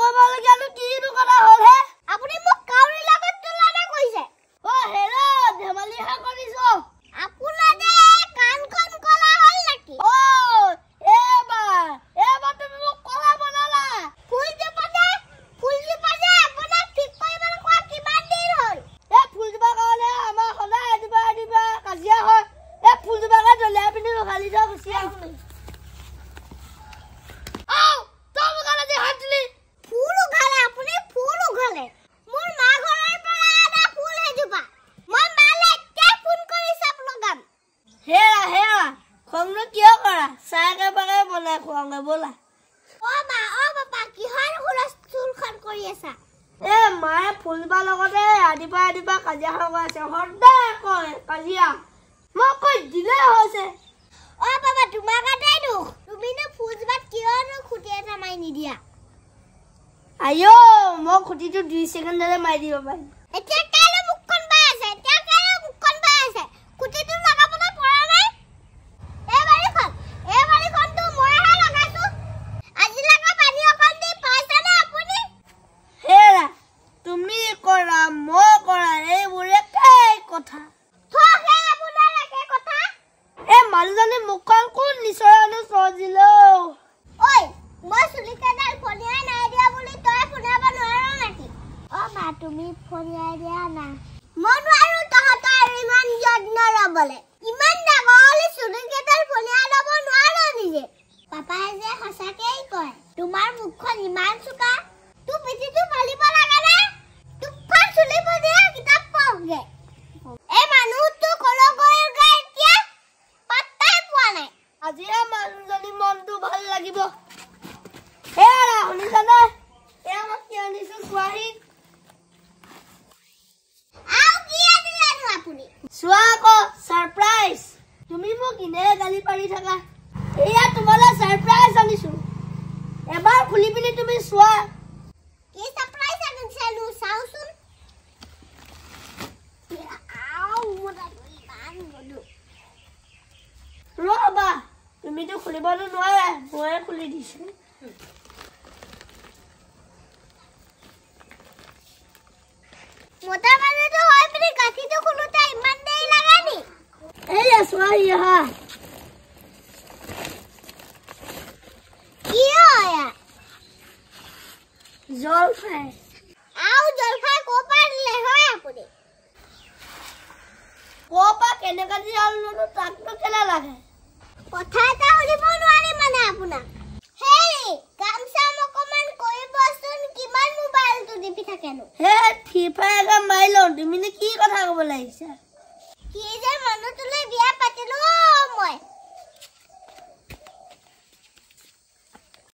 কৰিবলগীয়ানো কিনো কথা হ'ল হে আপুনি মোক কাউৰী লগত তুলনা কৰিছে হেৰা ধেমালিহে কৰিছো আপোনাৰ যে কাণখন কলা হ'ল নেকি এবাৰ তুমি মোক কলা বনালা ফুলজোপা যে আপোনাক ঠিক কৰিবলৈ কোৱা কিমান দিন হ'ল ফুলজোপাৰ কাৰণে আমাৰ সদায় এদিবা কাজিয়া হয় ফুলজোপাকে জ্বলাই পিনি ৰখালি থৈ গুচি আহোঁ बोला बापा किहर हुलस्थुलখন কৰি আছা মায়ে ফুলবা লগতে আদিবা কাজিয়া হৈ আছে হৰদাই কয় কাজিয়া মই কৈ দিলে হৈছে বাবা তোমাৰ গাতেই দুখ তুমি নে ফুলবাত কিয়নো খুটি এটা মাই নিদিয়া আয়ো মই খুটিটো 2 সেকেন্ডৰে মাই দিব পাই এতিয়া কালে মুখখন বাই আছে খুটিটো লগাবলৈ পৰা নাই তুমি ফোনিয়াই দিয়া না মন আৰু তহতৰ ইমান যত্ন লবলে ইমান ডাঙৰ চুলিকেটাৰ ফোনিয়াই লব নোৱাৰো নিজে পাপাই যে হসাকেই কয় তোমাৰ মুখখন ইমান চুকা তু পিঠিটো ফালিব লাগে না তুফান চুলি বদিয়া কিতাপ পঢ়গে মানুহটো কলগৰ গাইতিয়া পাত্তাই পোৱা নাই আজি মানুহজনী মনটো ভাল লাগিব শুনিছানে আমাক কি আনিছো কোৱাহি Suako surprise. Tumi mo kine gali pari thaka. Eya tumala surprise anisu. Ebar khuli pini tumi swa. Ki surprise anusanu sausun. Au moda iman godu. Roba, tumi to khulibalo noara, moe khuli disu. Mota mane to hoy pini kaki to khuluta iman Suaya. Iya. Zolfai. Zolfai kopa le hoy apuni. Kopa kene kadi alno to takno kela lage. Kotha eta holibo nwari mane apuna. Hey, kamsa mokoman koi bostun kiman mobile to dipi thakeno. FIFA ga mailo dimine ki kotha kobole aisa. কি যে মানুহ তুলে বিয়া পাতিলো মই